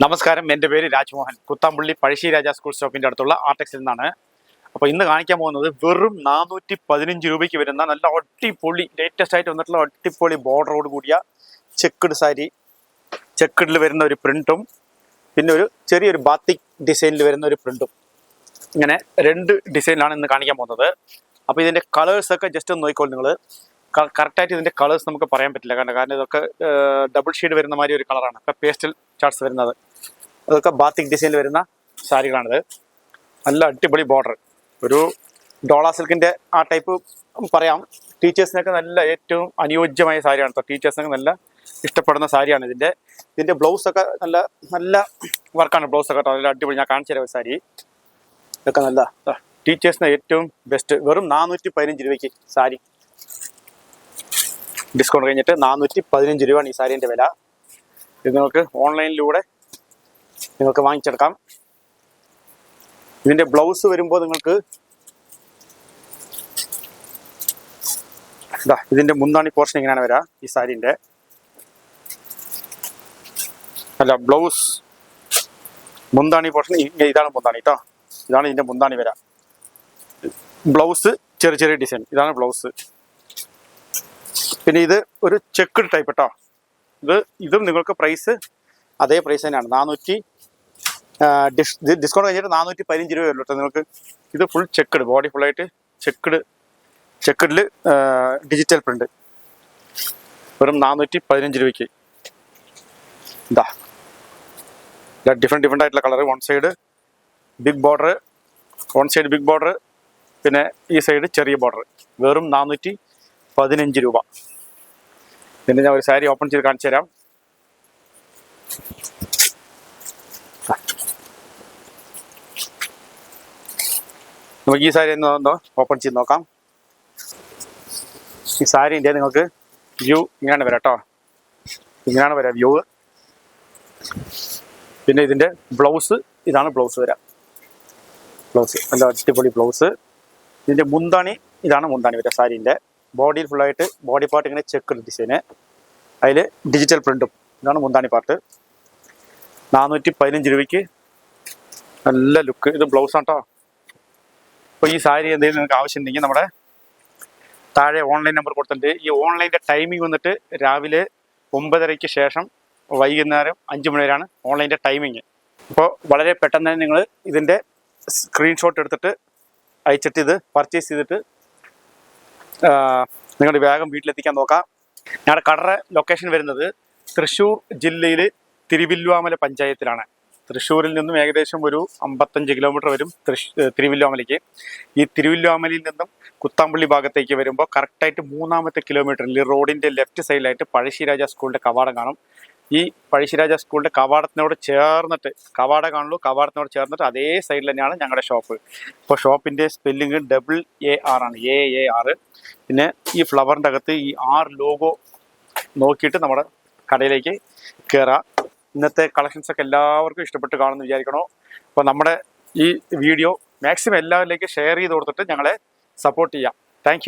നമസ്കാരം, എൻ്റെ പേര് രാജ്മോഹൻ. കുത്താമ്പള്ളി പഴശ്ശി രാജ സ്കൂൾ സ്റ്റോപ്പിൻ്റെ അടുത്തുള്ള ആർടെക്സിൽ നിന്നാണ്. അപ്പോൾ ഇന്ന് കാണിക്കാൻ പോകുന്നത് വെറും 415 രൂപയ്ക്ക് വരുന്ന നല്ല അടിപൊളി ലേറ്റസ്റ്റ് ആയിട്ട് വന്നിട്ടുള്ള അടിപൊളി ബോർഡറോട് കൂടിയ ചെക്ക്ഡ് സാരി, ചെക്ക്ഡിൽ വരുന്ന ഒരു പ്രിൻറ്റും പിന്നെ ഒരു ചെറിയൊരു ബാത്തിക് ഡിസൈനിൽ വരുന്ന ഒരു പ്രിൻറ്റും, ഇങ്ങനെ രണ്ട് ഡിസൈനിലാണ് ഇന്ന് കാണിക്കാൻ പോകുന്നത്. അപ്പോൾ ഇതിൻ്റെ കളേഴ്സൊക്കെ ജസ്റ്റ് ഒന്ന് നോക്കിക്കോളൂ നിങ്ങൾ. കറക്റ്റായിട്ട് ഇതിൻ്റെ കളേഴ്സ് നമുക്ക് പറയാൻ പറ്റില്ല, കാരണം ഇതൊക്കെ ഡബിൾ ഷെയ്ഡ് വരുന്ന മാതിരി ഒരു കളറാണ്. ഒക്കെ പേസ്റ്റൽ ചാർട്ട്സ് വരുന്നത്, അതൊക്കെ ബാത്തിക് ഡിസൈനിൽ വരുന്ന സാരികളാണിത്. നല്ല അടിപൊളി ബോർഡർ, ഒരു ഡോള സിൽക്കിൻ്റെ ആ ടൈപ്പ് പറയാം. ടീച്ചേഴ്സിനൊക്കെ നല്ല ഏറ്റവും അനുയോജ്യമായ സാരിയാണ് കേട്ടോ. ടീച്ചേഴ്സിനൊക്കെ നല്ല ഇഷ്ടപ്പെടുന്ന സാരിയാണ്. ഇതിൻ്റെ ബ്ലൗസൊക്കെ നല്ല നല്ല വർക്കാണ്. ബ്ലൗസൊക്കെ കേട്ടോ നല്ല അടിപൊളി. ഞാൻ കാണിച്ചു തരാം സാരി. ഇതൊക്കെ നല്ല ടീച്ചേഴ്സിന് ഏറ്റവും ബെസ്റ്റ്. വെറും 415 രൂപയ്ക്ക് സാരി, ഡിസ്കൗണ്ട് കഴിഞ്ഞിട്ട് 415 രൂപയാണ് ഈ സാരീൻ്റെ വില. ഇത് നിങ്ങൾക്ക് ഓൺലൈനിലൂടെ നിങ്ങൾക്ക് വാങ്ങിച്ചെടുക്കാം. ഇതിൻ്റെ ബ്ലൗസ് വരുമ്പോൾ നിങ്ങൾക്ക് ഇതിൻ്റെ മുന്താണി പോർഷൻ ഇങ്ങനെയാണ് വരിക. ഈ സാരീൻ്റെ അല്ല, ബ്ലൗസ് മുന്താണി പോർഷൻ ഇതാണ് മുന്താണി കേട്ടോ. ഇതാണ് ഇതിൻ്റെ മുന്താണി വരിക. ബ്ലൗസ് ചെറിയ ചെറിയ ഡിസൈൻ, ഇതാണ് ബ്ലൗസ്. പിന്നെ ഇത് ഒരു ചെക്ക്ഡ് ടൈപ്പ് കേട്ടോ. ഇതും നിങ്ങൾക്ക് പ്രൈസ് അതേ പ്രൈസ് തന്നെയാണ്. ഡിസ്കൗണ്ട് കഴിഞ്ഞിട്ട് 415 രൂപ വരുള്ളൂ കേട്ടോ നിങ്ങൾക്ക്. ഇത് ഫുൾ ചെക്ക്ഡ്, ബോഡി ഫുള്ളായിട്ട് ചെക്ക്ഡിൽ ഡിജിറ്റൽ പ്രിന്റ്, വെറും 415 രൂപയ്ക്ക്. ഇതാ ഡിഫറെൻറ്റ് ആയിട്ടുള്ള colour. One side big border, പിന്നെ ഈ സൈഡ് ചെറിയ ബോർഡർ. വെറും 415 രൂപ. പിന്നെ ഞാൻ ഒരു സാരി ഓപ്പൺ ചെയ്ത് കാണിച്ചു തരാം. നമുക്ക് ഈ സാരി എന്തോ ഓപ്പൺ ചെയ്ത് നോക്കാം. ഈ സാരീൻ്റെ നിങ്ങൾക്ക് വ്യൂ ഇങ്ങനെയാണ് വരാം കേട്ടോ. ഇങ്ങനെയാണ് വരാം വ്യൂ. പിന്നെ ഇതിൻ്റെ ബ്ലൗസ്, ഇതാണ് ബ്ലൗസ് വരാം. ബ്ലൗസ് നല്ല അടിപൊളി ബ്ലൗസ്. ഇതിൻ്റെ മുന്താണി, ഇതാണ് മുന്താണി വരിക സാരീൻ്റെ. ബോഡിയിൽ ഫുള്ളായിട്ട് ബോഡി പാർട്ട് ഇങ്ങനെ ചെക്ക് ഡിസൈന്, അതിൽ ഡിജിറ്റൽ പ്രിൻറ്റും. ഇതാണ് മുന്താണി പാർട്ട്. 415 രൂപയ്ക്ക് നല്ല ലുക്ക്. ഇത് ബ്ലൗസാണ് കേട്ടോ. അപ്പോൾ ഈ സാരി എന്തെങ്കിലും നിങ്ങൾക്ക് ആവശ്യമുണ്ടെങ്കിൽ നമ്മുടെ താഴെ ഓൺലൈൻ നമ്പർ കൊടുത്തിട്ടുണ്ട്. ഈ ഓൺലൈൻ്റെ ടൈമിംഗ് വന്നിട്ട് രാവിലെ 9:30-ക്ക് ശേഷം വൈകുന്നേരം 5 മണി വരെയാണ് ഓൺലൈൻ്റെ ടൈമിങ്. അപ്പോൾ വളരെ പെട്ടെന്ന് തന്നെ നിങ്ങൾ ഇതിൻ്റെ സ്ക്രീൻഷോട്ട് എടുത്തിട്ട് അയച്ചിട്ട് ഇത് പർച്ചേസ് ചെയ്തിട്ട് നിങ്ങളുടെ വേഗം വീട്ടിലെത്തിക്കാൻ നോക്കാം. ഞങ്ങളുടെ കടയുടെ ലൊക്കേഷൻ വരുന്നത് തൃശ്ശൂർ ജില്ലയിൽ തിരുവില്വാമല പഞ്ചായത്തിലാണ്. തൃശ്ശൂരിൽ നിന്നും ഏകദേശം ഒരു 55 കിലോമീറ്റർ വരും തിരുവില്വാമലയ്ക്ക്. ഈ തിരുവില്വാമലയിൽ നിന്നും കുത്താമ്പള്ളി ഭാഗത്തേക്ക് വരുമ്പോൾ കറക്റ്റായിട്ട് 3-ാമത്തെ കിലോമീറ്ററിൽ റോഡിൻ്റെ ലെഫ്റ്റ് സൈഡിലായിട്ട് പഴശ്ശിരാജ സ്കൂളിൻ്റെ കവാടം കാണും. ഈ പഴശ്ശിരാജ സ്കൂളിൻ്റെ കവാടത്തിനോട് ചേർന്നിട്ട് കവാടത്തിനോട് ചേർന്നിട്ട് അതേ സൈഡിൽ തന്നെയാണ് ഞങ്ങളുടെ ഷോപ്പ്. ഇപ്പോൾ ഷോപ്പിൻ്റെ സ്പെല്ലിങ് AAR ആണ്, AAR. പിന്നെ ഈ ഫ്ലവറിൻ്റെ അകത്ത് ഈ R ലോഗോ നോക്കിയിട്ട് നമ്മുടെ കടയിലേക്ക് കയറാം. ഇന്നത്തെ കളക്ഷൻസൊക്കെ എല്ലാവർക്കും ഇഷ്ടപ്പെട്ട് കാണുമെന്ന് വിചാരിക്കണോ. അപ്പോൾ നമ്മുടെ ഈ വീഡിയോ മാക്സിമം എല്ലാവരിലേക്കും ഷെയർ ചെയ്ത് കൊടുത്തിട്ട് ഞങ്ങളെ സപ്പോർട്ട് ചെയ്യാം. താങ്ക്